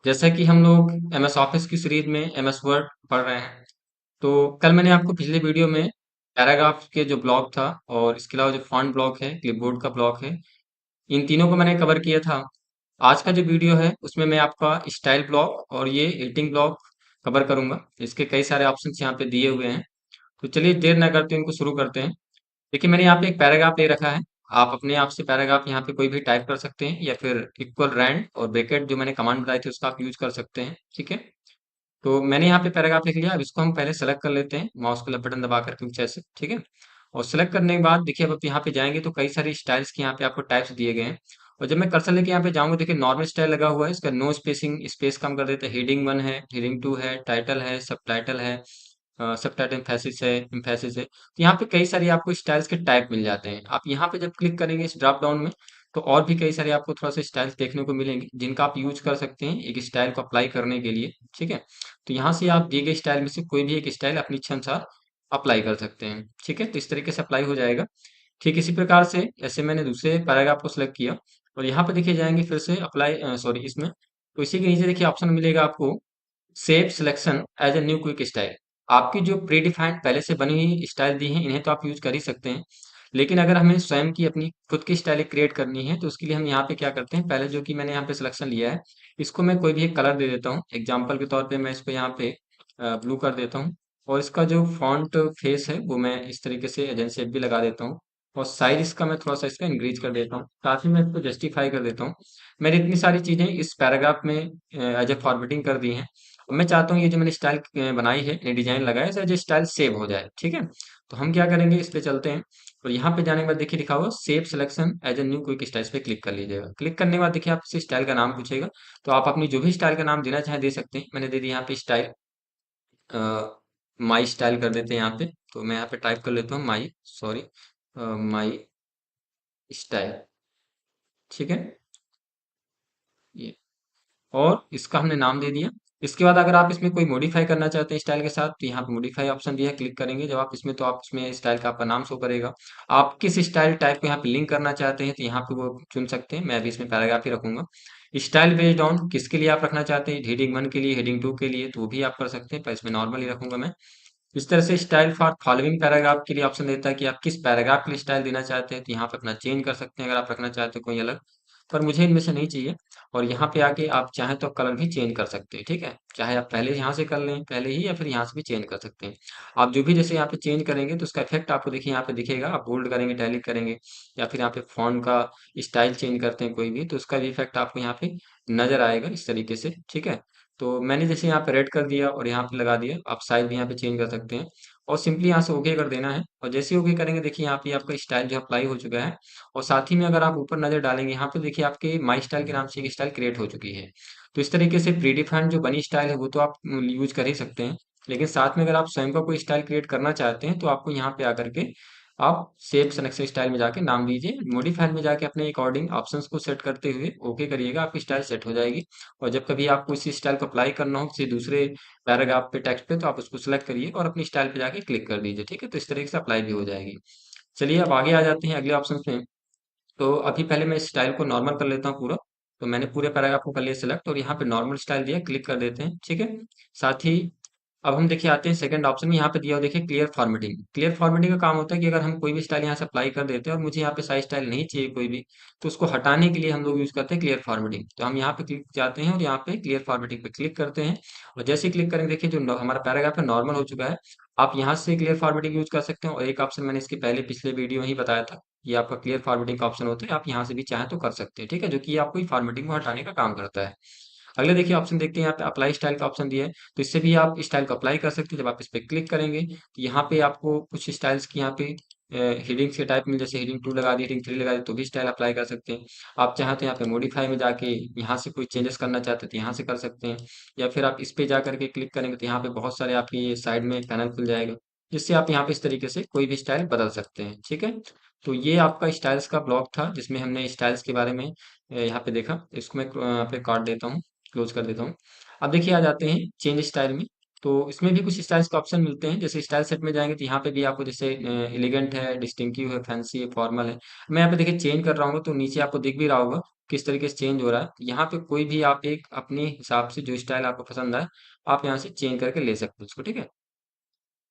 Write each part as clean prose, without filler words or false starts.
जैसा कि हम लोग एमएस ऑफिस की सीरीज में एमएस वर्ड पढ़ रहे हैं, तो कल मैंने आपको पिछले वीडियो में पैराग्राफ के जो ब्लॉक था और इसके अलावा जो फॉन्ट ब्लॉक है, क्लिपबोर्ड का ब्लॉक है, इन तीनों को मैंने कवर किया था। आज का जो वीडियो है उसमें मैं आपका स्टाइल ब्लॉक और ये एडिटिंग ब्लॉक कवर करूंगा। इसके कई सारे ऑप्शंस यहाँ पे दिए हुए हैं, तो चलिए देर ना करते इनको शुरू करते हैं। देखिए मैंने यहाँ पे एक पैराग्राफ ले रखा है। आप अपने आप से पैराग्राफ यहाँ पे कोई भी टाइप कर सकते हैं या फिर इक्वल रैंड और ब्रैकेट जो मैंने कमांड बताई थी उसका आप यूज कर सकते हैं। ठीक है, तो मैंने यहाँ पे पैराग्राफ लिख लिया। अब इसको हम पहले सेलेक्ट कर लेते हैं माउस का लेफ्ट बटन दबा करके कुछ ऐसे। ठीक है, और सेलेक्ट करने के बाद देखिए अब आप यहाँ पे जाएंगे तो कई सारी स्टाइल्स के यहाँ पे आपको टाइप्स दिए गए हैं। और जब मैं कर्सर लेके यहाँ पे जाऊंगा देखिए नॉर्मल स्टाइल लगा हुआ है, इसका नो स्पेसिंग स्पेस कम कर देते हैं। हेडिंग 1 है, हेडिंग 2 है, टाइटल है, सब टाइटल है, सब टाइटल एम्फेसिस है। तो यहाँ पे कई सारी आपको स्टाइल्स के टाइप मिल जाते हैं। आप यहाँ पे जब क्लिक करेंगे इस ड्रॉप डाउन में तो और भी कई सारे आपको थोड़ा सा स्टाइल्स देखने को मिलेंगे जिनका आप यूज कर सकते हैं एक स्टाइल को अप्लाई करने के लिए। ठीक है, तो यहाँ से आप दिए गए स्टाइल में से कोई भी एक स्टाइल अपनी इच्छा अनुसार अप्लाई कर सकते हैं। ठीक है, तो इस तरीके से अप्लाई हो जाएगा। ठीक इसी प्रकार से ऐसे मैंने दूसरे पैराग्राफ को सिलेक्ट किया और यहाँ पे देखिए जाएंगे फिर से अप्लाई सॉरी इसमें, तो इसी के नीचे देखिए ऑप्शन मिलेगा आपको save selection as a new quick style. आपकी जो प्री डिफाइंड पहले से बनी हुई स्टाइल दी है इन्हें तो आप यूज कर ही सकते हैं, लेकिन अगर हमें स्वयं की अपनी खुद की स्टाइल क्रिएट करनी है तो उसके लिए हम यहाँ पे क्या करते हैं, पहले जो कि मैंने यहाँ पे सिलेक्शन लिया है इसको मैं कोई भी एक कलर दे देता हूँ। एग्जाम्पल के तौर पे मैं इसको यहाँ पे ब्लू कर देता हूँ और इसका जो फॉन्ट फेस है वो मैं इस तरीके से एजेंसी भी लगा देता हूँ और साइज इसका मैं थोड़ा सा इसका इंक्रीज कर देता हूँ, साथ ही मैं इसको जस्टिफाई कर देता हूँ। मैंने इतनी सारी चीजें इस पैराग्राफ में एज ए फॉर्मेटिंग कर दी हैं और मैं चाहता हूँ ये जो मैंने स्टाइल बनाई है, ये डिजाइन लगाया है, जो स्टाइल सेव हो जाए। ठीक है, तो हम क्या करेंगे इस पे चलते हैं और यहाँ पे जाने के बाद देखिए लिखा हुआ save selection as a new quick style पे क्लिक कर लीजिएगा। क्लिक करने के बाद देखिए आपसे स्टाइल का नाम पूछेगा, तो आप अपनी जो भी स्टाइल का नाम देना चाहें दे सकते हैं। मैंने दे दिया यहाँ पे स्टाइल, माई स्टाइल कर देते हैं यहाँ पे। तो मैं यहाँ पे टाइप कर लेता हूँ माई, सॉरी, माई स्टाइल। ठीक है, ये और इसका हमने नाम दे दिया। इसके बाद अगर आप इसमें कोई मॉडिफाई करना चाहते हैं स्टाइल के साथ तो यहाँ पे मॉडिफाई ऑप्शन दिया है, क्लिक करेंगे जब आप इसमें तो आप इसमें स्टाइल का आपका नाम शो करेगा। आप किस स्टाइल टाइप को यहाँ पे लिंक करना चाहते हैं तो यहाँ पे वो चुन सकते हैं। मैं अभी इसमें पैराग्राफ ही रखूंगा। स्टाइल बेस्ड ऑन किसके लिए आप रखना चाहते हैं, हेडिंग 1 के लिए, हेडिंग 2 के लिए, तो वो भी आप कर सकते हैं, पर इसमें नॉर्मल ही रखूंगा मैं। इस तरह से स्टाइल फॉर फॉलोइंग पैराग्राफ के लिए ऑप्शन देता है कि आप किस पैराग्राफ के लिए स्टाइल देना चाहते हैं, तो यहाँ पे अपना चेंज कर सकते हैं अगर आप रखना चाहते हैं कोई अलग, पर मुझे इनमें से नहीं चाहिए। और यहाँ पे आके आप चाहें तो कलर भी चेंज कर सकते हैं। ठीक है, चाहे आप पहले यहाँ से कर लें पहले ही या फिर यहाँ से भी चेंज कर सकते हैं। आप जो भी जैसे यहाँ पे चेंज करेंगे तो उसका इफेक्ट आपको देखिए यहाँ पे दिखेगा। आप बोल्ड करेंगे, इटैलिक करेंगे या फिर यहाँ पे फॉन्ट का स्टाइल चेंज करते हैं कोई भी, तो उसका भी इफेक्ट आपको यहाँ पे नजर आएगा इस तरीके से। ठीक है, तो मैंने जैसे यहाँ पे रेड कर दिया और यहाँ पे लगा दिया, आप साइज भी यहाँ पे चेंज कर सकते हैं और सिंपली यहाँ से ओके कर देना है। और जैसे ही ओके करेंगे देखिए यहाँ पे आपका स्टाइल जो अप्लाई हो चुका है। और साथ ही में अगर आप ऊपर नजर डालेंगे यहाँ पे देखिए आपके माई स्टाइल के नाम से एक स्टाइल क्रिएट हो चुकी है। तो इस तरीके से प्रीडिफाइंड जो बनी स्टाइल है वो तो आप यूज कर ही सकते हैं, लेकिन साथ में अगर आप स्वयं का कोई स्टाइल क्रिएट करना चाहते हैं तो आपको यहाँ पे आकर के आप सेव सिलेक्शन स्टाइल में जाके नाम दीजिए, मॉडिफायर में जाके अपने अकॉर्डिंग ऑप्शंस को सेट करते हुए ओके करिएगा, आपकी स्टाइल सेट हो जाएगी। और जब कभी आपको इसी स्टाइल को अप्लाई करना हो किसी दूसरे पैराग्राफ पे टेक्स्ट पे तो आप उसको सिलेक्ट करिए और अपनी स्टाइल पे जाके क्लिक कर दीजिए। ठीक है, तो इस तरीके से अप्लाई भी हो जाएगी। चलिए अब आगे आ जाते हैं अगले ऑप्शन पे। तो अभी पहले मैं स्टाइल को नॉर्मल कर लेता हूँ पूरा। तो मैंने पूरे पैराग्राफ को कर लिया सिलेक्ट और यहाँ पे नॉर्मल स्टाइल दिया, क्लिक कर देते हैं। ठीक है, साथ ही अब हम देखिए आते हैं सेकंड ऑप्शन में। यहाँ पे दिया हुआ देखिए क्लियर फॉर्मेटिंग। क्लियर फॉर्मेटिंग का काम होता है कि अगर हम कोई भी स्टाइल यहाँ से अप्लाई कर देते हैं और मुझे यहाँ पे साइज स्टाइल नहीं चाहिए कोई भी, तो उसको हटाने के लिए हम लोग यूज करते हैं क्लियर फॉर्मेटिंग। तो हम यहाँ पे क्लिक जाते हैं और यहाँ पे क्लियर फॉर्मेटिंग पे क्लिक करते हैं और जैसे ही क्लिक करेंगे देखिए जो हमारा पैराग्राफ है नॉर्मल हो चुका है। आप यहाँ से क्लियर फॉर्मेटिंग यूज कर सकते हैं और एक ऑप्शन मैंने इसके पहले पिछले वीडियो में ही बताया था, ये आपका क्लियर फॉर्मेटिंग का ऑप्शन होता है, आप यहाँ से भी चाहें तो कर सकते हैं। ठीक है, जो कि आपको फॉर्मेटिंग को हटाने का काम करता है। अगले देखिए ऑप्शन देखते हैं, यहाँ पे अप्लाई स्टाइल का ऑप्शन दिया है, तो इससे भी आप स्टाइल को अप्लाई कर सकते हैं। जब आप इस पे क्लिक करेंगे तो यहाँ पे आपको कुछ स्टाइल्स की यहाँ पे हेडिंग्स के टाइप में, जैसे हेडिंग 2 लगा दी, हेडिंग 3 लगा दी, तो भी स्टाइल अप्लाई कर सकते हैं। आप चाहें तो यहाँ पे मॉडिफाई में जाके यहाँ से कोई चेंजेस करना चाहते हैं तो यहाँ से कर सकते हैं, या फिर आप इस पे जा करके क्लिक करेंगे तो यहाँ पे बहुत सारे आपके ये साइड में पैनल खुल जाएगा, जिससे आप यहाँ पे इस तरीके से कोई भी स्टाइल बदल सकते हैं। ठीक है, तो ये आपका स्टाइल्स का ब्लॉक था जिसमें हमने स्टाइल्स के बारे में यहाँ पे देखा। इसको मैं यहाँ पे काट देता हूँ, क्लोज कर देता हूँ। अब देखिए आ जाते हैं चेंज स्टाइल में। तो इसमें भी कुछ स्टाइल्स के ऑप्शन मिलते हैं, जैसे स्टाइल सेट में जाएंगे तो यहाँ पे भी आपको जैसे एलिगेंट है, डिस्टिंक्टिव है, फैंसी है, फॉर्मल है। मैं यहाँ पे देखिए चेंज कर रहा हूँ तो नीचे आपको दिख भी रहा होगा किस तरीके से चेंज हो रहा है। तो यहाँ पे कोई भी आप एक अपने हिसाब से जो स्टाइल आपको पसंद आए, आप यहाँ से चेंज करके ले सकते हो उसको, ठीक है।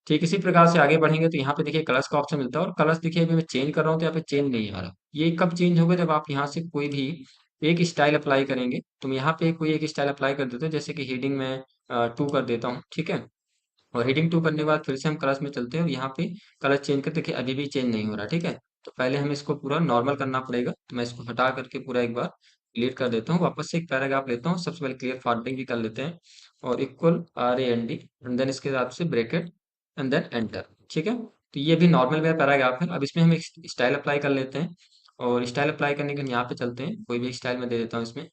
ठीक इसी प्रकार से आगे बढ़ेंगे तो यहाँ पे देखिए कलर्स का ऑप्शन मिलता है, और कलर्स देखिए अभी मैं चेंज कर रहा हूँ तो यहाँ पे चेंज नहीं आ रहा। ये कब चेंज होगा, जब आप यहाँ से कोई भी एक स्टाइल अप्लाई करेंगे। तो मैं यहाँ पे कोई एक स्टाइल अप्लाई कर देता हूँ, जैसे कि हेडिंग में 2 कर देता हूँ, ठीक है। और हेडिंग 2 करने के बाद फिर से हम कलर्स में चलते हैं, और यहाँ पे कलर चेंज करते, देखिए अभी भी चेंज नहीं हो रहा, ठीक है। तो पहले हमें इसको पूरा नॉर्मल करना पड़ेगा, तो मैं इसको हटा करके पूरा एक बार क्लियर कर देता हूँ, वापस से एक पैराग्राफ लेता हूँ, सबसे पहले क्लियर फॉर्मेटिंग भी कर लेते हैं, और इक्वल RAND, एंड देन इसके हिसाब से ब्रैकेट, एंड देन एंटर, ठीक है। तो ये भी नॉर्मल वे पैराग्राफ है। अब इसमें हम एक स्टाइल अप्लाई कर लेते हैं, और स्टाइल अप्लाई करने के लिए यहाँ पे चलते हैं, कोई भी स्टाइल में दे देता हूँ इसमें।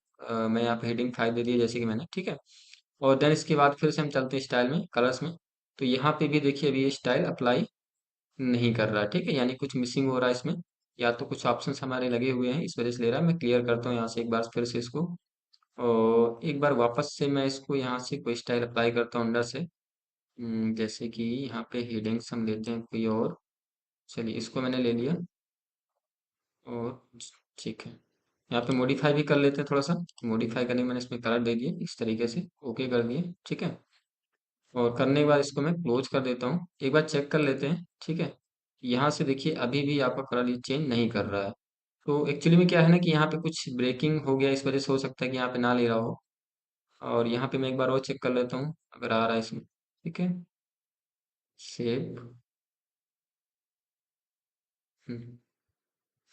मैं यहाँ पे हेडिंग 5 दे दिया जैसे कि मैंने, ठीक है। और देन इसके बाद फिर से हम चलते हैं स्टाइल में, कलर्स में। तो यहाँ पे भी देखिए अभी ये स्टाइल अप्लाई नहीं कर रहा, ठीक है, यानी कुछ मिसिंग हो रहा है इसमें, या तो कुछ ऑप्शंस हमारे लगे हुए हैं, इस वजह से ले रहा है। मैं क्लियर करता हूँ यहाँ से एक बार फिर से इसको, और एक बार वापस से मैं इसको यहाँ से कोई स्टाइल अप्लाई करता हूँ अंदर से। जैसे कि यहाँ पे हेडिंग्स हम लेते हैं कोई और, चलिए इसको मैंने ले लिया, और ठीक है। यहाँ पे मॉडिफाई भी कर लेते हैं थोड़ा सा। मॉडिफाई करने में मैंने इसमें कलर दे दिए इस तरीके से, ओके कर दिए, ठीक है। और करने के बाद इसको मैं क्लोज कर देता हूँ, एक बार चेक कर लेते हैं, ठीक है। यहाँ से देखिए अभी भी आपका कलर ये चेंज नहीं कर रहा है। तो एक्चुअली में क्या है ना कि यहाँ पे कुछ ब्रेकिंग हो गया, इस वजह से हो सकता है कि यहाँ पे ना ले रहा हो। और यहाँ पे मैं एक बार और चेक कर लेता हूँ अगर आ रहा है इसमें, ठीक है। सेव,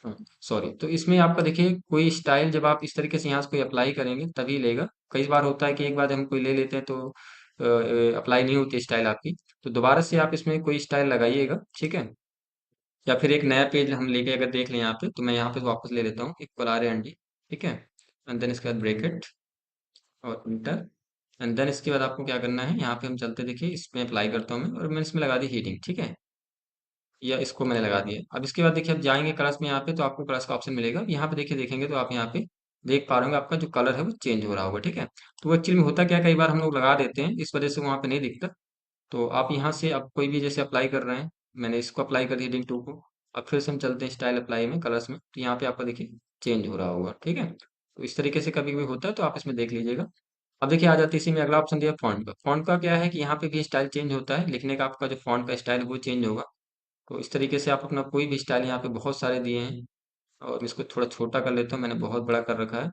हाँ, सॉरी। तो इसमें आपका देखिए कोई स्टाइल जब आप इस तरीके से यहाँ से कोई अप्लाई करेंगे तभी लेगा। कई बार होता है कि एक बार हम कोई ले लेते हैं तो अप्लाई नहीं होती स्टाइल आपकी। तो दोबारा से आप इसमें कोई स्टाइल लगाइएगा, ठीक है। या फिर एक नया पेज हम लेके अगर देख लें यहाँ पे, तो मैं यहाँ पे वापस ले लेता हूँ इक्वल RAND, ठीक है। एंड देन इसके बाद ब्रेकेट और इंटर, एंड देन इसके बाद आपको क्या करना है, यहाँ पे हम चलते देखिए इसमें अप्लाई करता हूँ मैं, और मैंने इसमें लगा दी हीटिंग, ठीक है। या इसको मैंने लगा दिया। अब इसके बाद देखिए अब जाएंगे कलर्स में, यहाँ पे तो आपको कलर्स का ऑप्शन मिलेगा, यहाँ पे देखिए देखेंगे तो आप यहाँ पे देख पा रहे होंगे आपका जो कलर है वो चेंज हो रहा होगा, ठीक है। तो एक्चुअली में होता क्या है, कई बार हम लोग लगा देते हैं, इस वजह से वहाँ पे नहीं दिखता। तो आप यहाँ से अब कोई भी जैसे अप्लाई कर रहे हैं, मैंने इसको अप्लाई कर दिया हेडिंग 2 को। अब फिर से हम चलते हैं स्टाइल अप्लाई में, कलर्स में, तो यहाँ पे आपको देखिए चेंज हो रहा होगा, ठीक है। तो इस तरीके से कभी भी होता है तो आप इसमें देख लीजिएगा। अब देखिए आ जाती है इसी में अगला ऑप्शन दिया फॉन्ट का। फॉन्ट का क्या है कि यहाँ पे भी स्टाइल चेंज होता है, लिखने का आपका जो फॉन्ट का स्टाइल है वो चेंज होगा। तो इस तरीके से आप अपना कोई भी स्टाइल, यहाँ पे बहुत सारे दिए हैं, और इसको थोड़ा छोटा कर लेता हूँ, मैंने बहुत बड़ा कर रखा है।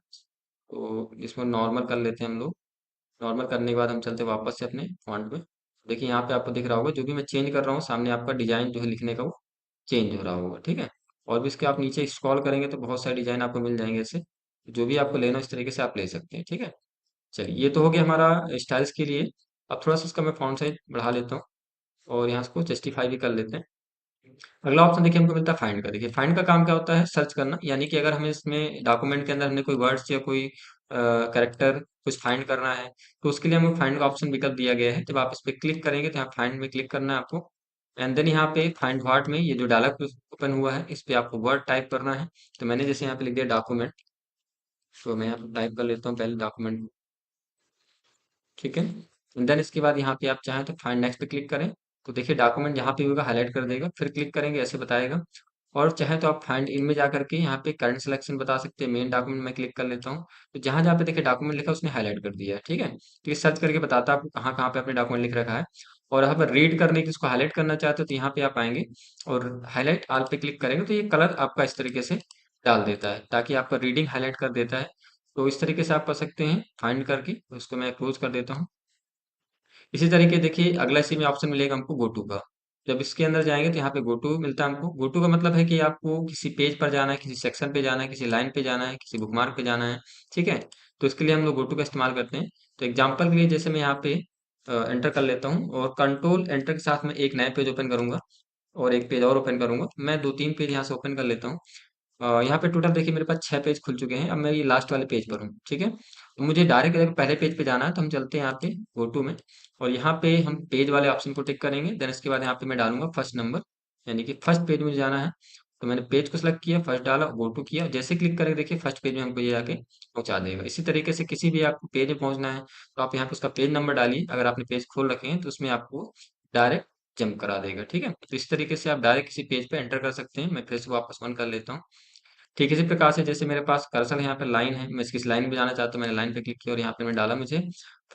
तो इसमें नॉर्मल कर लेते हैं हम लोग। नॉर्मल करने के बाद हम चलते हैं वापस से अपने फॉन्ट में। देखिए यहाँ पे आपको दिख रहा होगा जो भी मैं चेंज कर रहा हूँ, सामने आपका डिजाइन जो है लिखने का वो चेंज हो रहा होगा, ठीक है। और भी इसके आप नीचे स्क्रॉल करेंगे तो बहुत सारे डिजाइन आपको मिल जाएंगे ऐसे, जो भी आपको लेना हो इस तरीके से आप ले सकते हैं, ठीक है। चलिए ये तो हो गया हमारा स्टाइल्स के लिए। अब थोड़ा सा इसका मैं फॉन्ट साइज बढ़ा लेता हूँ, और यहाँ इसको जस्टिफाई भी कर लेते हैं। अगला ऑप्शन देखिए हमको मिलता है फाइंड का। देखिए फाइंड का काम क्या होता है, सर्च करना, यानी कि अगर हमें इसमें डॉक्यूमेंट के अंदर हमने कोई वर्ड्स या कोई कैरेक्टर कुछ फाइंड करना है, तो उसके लिए हमको फाइंड का ऑप्शन विकल्प दिया गया है। जब आप इस पे क्लिक करेंगे तो यहाँ फाइंड में क्लिक करना है आपको, एंड देन यहाँ पे फाइंड व्हाट में ये जो डायलॉग ओपन हुआ है इस पे आपको वर्ड टाइप करना है। तो मैंने जैसे यहाँ पे लिख दिया डॉक्यूमेंट, तो मैं यहाँ पे टाइप कर लेता हूँ पहले डॉक्यूमेंट, ठीक है। देन इसके बाद यहाँ पे आप चाहें तो फाइंड नेक्स्ट पे क्लिक करें, तो देखिए डॉक्यूमेंट जहाँ पे होगा हाईलाइट कर देगा, फिर क्लिक करेंगे ऐसे बताएगा। और चाहे तो आप फाइंड इन में जा करके यहाँ पे करंट सिलेक्शन बता सकते हैं, मेन डॉक्यूमेंट में क्लिक कर लेता हूँ। तो जहाँ जहाँ पे देखिए डॉक्यूमेंट लिखा है उसने हाईलाइट कर दिया है, ठीक है। तो ये सर्च करके बताता है आपको कहाँ कहाँ पे अपने डॉक्यूमेंट लिख रखा है। और यहाँ पर रीड करने की इसको हाईलाइट करना चाहते हो तो यहाँ पे आप आएंगे, और हाईलाइट ऑल पे क्लिक करेंगे तो ये कलर आपका इस तरीके से डाल देता है, ताकि आपका रीडिंग हाईलाइट कर देता है। तो इस तरीके से आप कर सकते हैं फाइंड करके। उसको मैं क्लोज कर देता हूँ। इसी तरीके देखिए अगला इसी में ऑप्शन मिलेगा हमको गो टू का। जब इसके अंदर जाएंगे तो यहाँ पे गो टू मिलता है हमको। गो टू का मतलब है कि आपको किसी पेज पर जाना है, किसी सेक्शन पे जाना है, किसी लाइन पे जाना है, किसी बुकमार्क पे जाना है, ठीक है। तो इसके लिए हम लोग गो टू का इस्तेमाल करते हैं। तो एग्जाम्पल के लिए जैसे मैं यहाँ पे एंटर कर लेता हूँ, और कंट्रोल एंटर के साथ में एक नया पेज ओपन करूंगा, और एक पेज और ओपन करूंगा। मैं 2-3 पेज यहाँ से ओपन कर लेता हूँ। यहाँ पे टोटल देखिए मेरे पास 6 पेज खुल चुके हैं। अब मैं ये लास्ट वाले पेज पर हूँ, ठीक है। तो मुझे डायरेक्ट अगर पहले पेज पे जाना है तो हम चलते हैं यहाँ पे गो टू में, और यहाँ पे हम पेज वाले ऑप्शन को टिक करेंगे। देन इसके बाद यहाँ पे मैं डालूंगा फर्स्ट नंबर, यानी कि फर्स्ट पेज में जाना है। तो मैंने पेज को सिलेक्ट किया, फर्स्ट डाला, गो टू किया, जैसे क्लिक करेंगे देखिए फर्स्ट पेज में हमको ये आके पहुंचा देगा। इसी तरीके से किसी भी आपको पेज में पहुंचना है तो आप यहाँ पे उसका पेज नंबर डालिए। अगर आपने पेज खोल रखे हैं तो उसमें आपको डायरेक्ट जंप करा देगा, ठीक है। तो इस तरीके से आप डायरेक्ट किसी पेज पे एंटर कर सकते हैं। मैं फिर से वापस ऑन कर लेता हूँ। ठीक इसी प्रकार से जैसे मेरे पास कर्सर है, यहाँ पे लाइन है, मैं किस लाइन पे जाना चाहता हूँ, मैंने लाइन पे क्लिक किया और यहाँ पे मैं डाला मुझे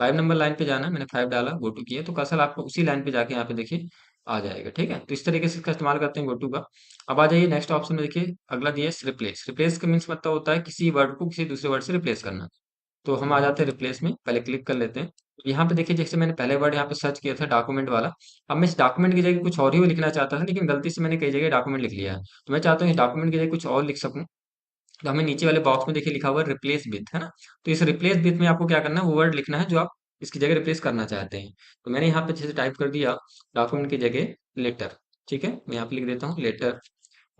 5 नंबर लाइन पे जाना है, मैंने 5 डाला, गो टू किया, तो कर्सर आपको उसी लाइन पे जाके यहाँ पे देखिए आ जाएगा। ठीक है, तो इस तरीके से इसका इस्तेमाल करते हैं गो टू का। अब आ जाइए नेक्स्ट ऑप्शन में, देखिए अगला दिया है रिप्लेस। रिप्लेस का मीन्स मतलब होता है किसी वर्ड को किसी दूसरे वर्ड से रिप्लेस करना। तो हम आ जाते हैं रिप्लेस में, पहले क्लिक कर लेते हैं। यहाँ पे देखिए जैसे मैंने पहले वर्ड यहाँ पे सर्च किया था डॉक्यूमेंट वाला, अब मैं इस डॉक्यूमेंट की जगह कुछ और ही लिखना चाहता था, लेकिन गलती से मैंने कई जगह डॉक्यूमेंट लिख लिया है। तो मैं चाहता हूँ इस डॉक्यूमेंट की जगह कुछ और लिख सकूँ। तो हमें नीचे वाले बॉक्स में देखिए लिखा हुआ है रिप्लेस विथ, है ना। तो इस रिप्लेस विथ में आपको क्या करना है, वो वर्ड लिखना है जो आप इसकी जगह रिप्लेस करना चाहते हैं। तो मैंने यहाँ पे जैसे टाइप कर दिया डॉक्यूमेंट की जगह लेटर। ठीक है, मैं यहाँ पे लिख देता हूँ लेटर।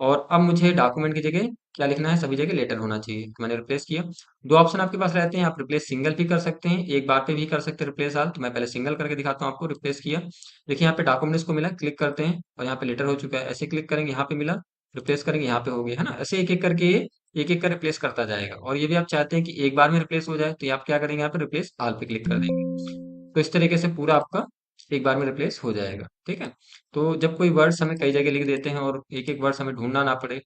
और अब मुझे डॉक्यूमेंट की जगह क्या लिखना है, सभी जगह लेटर होना चाहिए, तो मैंने रिप्लेस किया। दो ऑप्शन आपके पास रहते हैं, आप रिप्लेस सिंगल भी कर सकते हैं, एक बार पे भी कर सकते हैं रिप्लेस आल। तो मैं पहले सिंगल करके दिखाता हूँ आपको। रिप्लेस किया, देखिए यहाँ पे डॉक्यूमेंट्स को मिला, क्लिक करते हैं और यहाँ पे लेटर हो चुका है। ऐसे क्लिक करेंगे, यहाँ पे मिला, रिप्लेस करेंगे, यहाँ पे हो गया, है ना। ऐसे एक एक करके ये एक एक का रिप्लेस करता जाएगा। और ये भी आप चाहते हैं कि एक बार में रिप्लेस हो जाए, तो ये आप क्या करेंगे, यहाँ पे रिप्लेस आल पे क्लिक कर देंगे। तो इस तरीके से पूरा आपका एक बार में रिप्लेस हो जाएगा। ठीक है, तो जब कोई वर्ड्स हमें कई जगह लिख देते हैं और एक एक वर्ड्स हमें ढूंढना ना पड़े,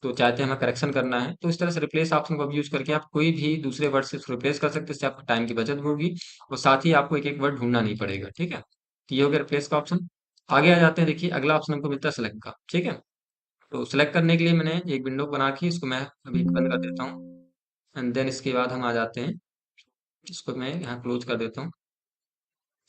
तो चाहते हैं हमें करेक्शन करना है, तो इस तरह से रिप्लेस ऑप्शन को यूज करके आप कोई भी दूसरे वर्ड से रिप्लेस कर सकते हैं। इससे आपको टाइम की बचत होगी और साथ ही आपको एक एक वर्ड ढूंढना नहीं पड़ेगा। ठीक है, तो ये हो गया रिप्लेस का ऑप्शन। आगे आ जाते हैं, देखिए अगला ऑप्शन हमको मिलता है सेलेक्ट का। ठीक है, तो सेलेक्ट करने के लिए मैंने एक विंडो बना के इसको मैं अभी बंद कर देता हूँ। एंड देन इसके बाद हम आ जाते हैं, इसको मैं यहाँ क्लोज कर देता हूँ।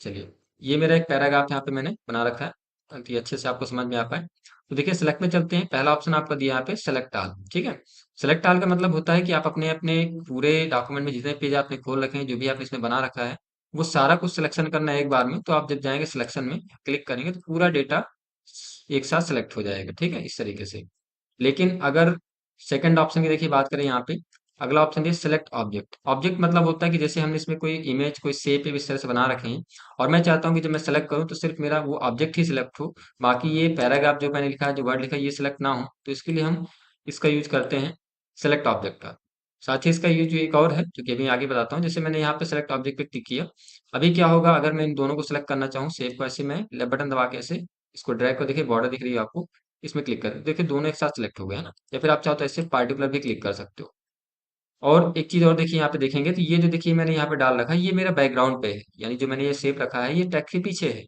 चलिए, ये मेरा एक पैराग्राफ यहाँ पे मैंने बना रखा है ताकि अच्छे से आपको समझ में आ पाए। तो देखिए सेलेक्ट में चलते हैं, पहला ऑप्शन आपका दिया यहाँ पे सेलेक्ट ऑल। ठीक है, सेलेक्ट ऑल का मतलब होता है कि आप अपने अपने पूरे डॉक्यूमेंट में जितने पेज आपने खोल रखे हैं, जो भी आपने इसमें बना रखा है, वो सारा कुछ सिलेक्शन करना है एक बार में। तो आप जब जाएंगे सिलेक्शन में क्लिक करेंगे तो पूरा डेटा एक साथ सेलेक्ट हो जाएगा। ठीक है, इस तरीके से। लेकिन अगर सेकंड ऑप्शन की देखिए बात करें यहाँ पे, अगला ऑप्शन है सिलेक्ट ऑब्जेक्ट। ऑब्जेक्ट मतलब होता है कि जैसे हमने इसमें कोई इमेज कोई शेप इस तरह से बना रखे हैं, और मैं चाहता हूँ कि जब मैं सेलेक्ट करूँ तो सिर्फ मेरा वो ऑब्जेक्ट ही सिलेक्ट हो, बाकी ये पैराग्राफ जो मैंने लिखा है, जो वर्ड लिखा है, ये सिलेक्ट ना हो। तो इसके लिए हम इसका यूज करते हैं सेलेक्ट ऑब्जेक्ट का। साथ ही इसका यूज एक और है जो कि अभी आगे बताता हूँ। जैसे मैंने यहाँ पे सेलेक्ट ऑब्जेक्ट पे क्लिक किया, अभी क्या होगा अगर मैं इन दोनों को सिलेक्ट करना चाहूँ शेप को, ऐसे मैं लेफ्ट बटन दबा के ऐसे इसको ड्रैग को, देखिए बॉर्डर दिख रही है आपको, इसमें क्लिक करें, देखिए दोनों एक साथ सिलेक्ट हो गया है ना। या फिर आप चाहो तो ऐसे पार्टिकुलर भी क्लिक कर सकते हो। और एक चीज और देखिए यहाँ पे देखेंगे तो ये जो देखिए मैंने यहाँ पे डाल रखा है, ये मेरा बैकग्राउंड पे है, यानी जो मैंने ये शेप रखा है ये टेक्स्ट के पीछे है।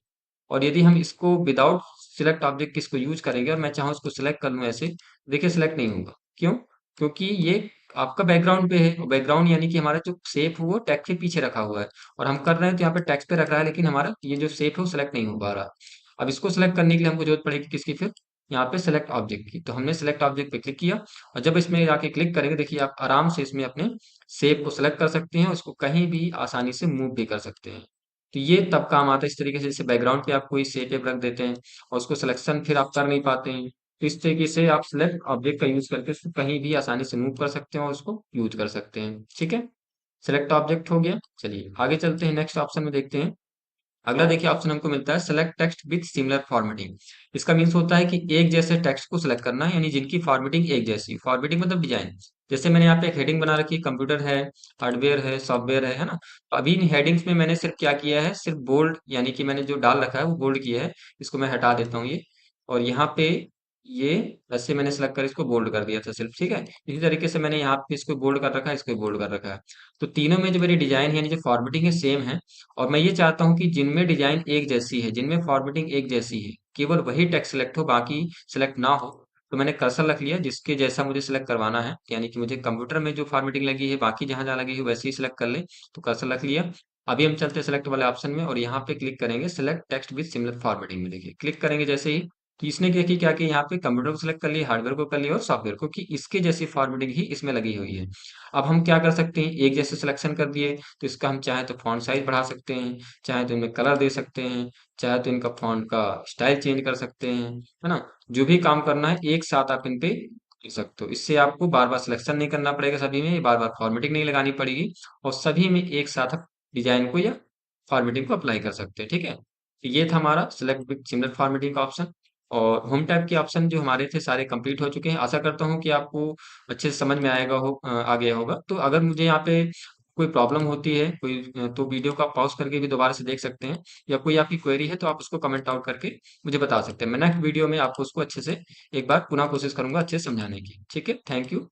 और यदि हम इसको विदाउट सिलेक्ट ऑब्जेक्ट इसको यूज करेंगे और मैं चाहूँ इसको सिलेक्ट कर लूँ ऐसे, देखिए सिलेक्ट नहीं होगा। क्यों? क्योंकि ये आपका बैकग्राउंड पे है, बैकग्राउंड यानी कि हमारा जो शेप है वो टेक्स्ट के पीछे रखा हुआ है, और हम कर रहे हैं तो यहाँ पे टेक्स्ट पे रख रहा है, लेकिन हमारा ये जो शेप है वो सिलेक्ट नहीं हो पा रहा। अब इसको सिलेक्ट करने के लिए हमको जरूरत पड़ेगी किसकी, फिर यहाँ पे सिलेक्ट ऑब्जेक्ट की। तो हमने सिलेक्ट ऑब्जेक्ट पे क्लिक किया, और जब इसमें जाके क्लिक करेंगे देखिए आप आराम से इसमें अपने शेप को सिलेक्ट कर सकते हैं, उसको कहीं भी आसानी से मूव भी कर सकते हैं। तो ये तब काम आता है इस तरीके से, जैसे बैकग्राउंड पे आप कोई शेप वेप रख देते हैं और उसको सिलेक्शन फिर आप कर नहीं पाते हैं, तो इस तरीके से आप सिलेक्ट ऑब्जेक्ट का यूज करके उसको कहीं भी आसानी से मूव कर सकते हैं और उसको यूज कर सकते हैं। ठीक है, सिलेक्ट ऑब्जेक्ट हो गया। चलिए आगे चलते हैं, नेक्स्ट ऑप्शन में देखते हैं। अगला देखिए ऑप्शन हमको मिलता है select text with similar formatting. इसका मीन्स होता है कि एक जैसे टेक्स्ट को सिलेक्ट करना, यानी जिनकी फॉर्मेटिंग एक जैसी। फॉर्मेटिंग मतलब डिजाइन। जैसे मैंने यहाँ पे एक हेडिंग बना रखी है, कंप्यूटर है, हार्डवेयर है, सॉफ्टवेयर है ना। तो अभी इन हेडिंग्स में मैंने सिर्फ क्या किया है, सिर्फ बोल्ड, यानी कि मैंने जो डाल रखा है वो बोल्ड किया है। इसको मैं हटा देता हूँ ये, और यहाँ पे ये ऐसे मैंने सेलेक्ट कर इसको बोल्ड कर दिया था सिर्फ। ठीक है, इसी तरीके से मैंने यहाँ पे इसको बोल्ड कर रखा है, इसको बोल्ड कर रखा है। तो तीनों में जो मेरी डिजाइन है यानी जो फॉर्मेटिंग है सेम है। और मैं ये चाहता हूँ कि जिनमें डिजाइन एक जैसी है, जिनमें फॉर्मेटिंग एक जैसी है, केवल वही टेक्स्ट सेलेक्ट हो, बाकी सेलेक्ट ना हो। तो मैंने कर्सर रख लिया जिसके जैसा मुझे सेलेक्ट करवाना है, यानी कि मुझे कंप्यूटर में जो फॉर्मेटिंग लगी है बाकी जहां जहां लगी है वैसे ही सिलेक्ट कर ले। तो कर्सर रख लिया। अभी हम चलते हैं सेलेक्ट वाले ऑप्शन में, और यहाँ पे क्लिक करेंगे select text with similar formatting में। देखिए क्लिक करेंगे जैसे ही, तो इसने क्या किया, यहाँ पे कंप्यूटर को सिलेक्ट कर लिया, हार्डवेयर को कर लिया और सॉफ्टवेयर को, कि इसके जैसी फॉर्मेटिंग ही इसमें लगी हुई है। अब हम क्या कर सकते हैं, एक जैसे सिलेक्शन कर दिए तो इसका हम चाहे तो फॉन्ट साइज बढ़ा सकते हैं, चाहे तो इनमें कलर दे सकते हैं, चाहे तो इनका फॉन्ट का स्टाइल चेंज कर सकते हैं, है ना। जो भी काम करना है एक साथ आप इन पे कर सकते हो। इससे आपको बार बार सिलेक्शन नहीं करना पड़ेगा, सभी में बार बार फॉर्मेटिंग नहीं लगानी पड़ेगी, और सभी में एक साथ आप डिजाइन को या फॉर्मेटिंग को अप्लाई कर सकते हैं। ठीक है, तो ये था हमारा सिलेक्ट विद सिमिलर फॉर्मेटिंग का ऑप्शन। और होम टैब के ऑप्शन जो हमारे थे सारे कंप्लीट हो चुके हैं। आशा करता हूँ कि आपको अच्छे से समझ में आ गया होगा। तो अगर मुझे यहाँ पे कोई प्रॉब्लम होती है कोई, तो वीडियो को आप पॉज करके भी दोबारा से देख सकते हैं, या कोई आपकी क्वेरी है तो आप उसको कमेंट आउट करके मुझे बता सकते हैं। मैं नेक्स्ट वीडियो में आपको उसको अच्छे से एक बार पुनः कोशिश करूंगा अच्छे से समझाने की। ठीक है, थैंक यू।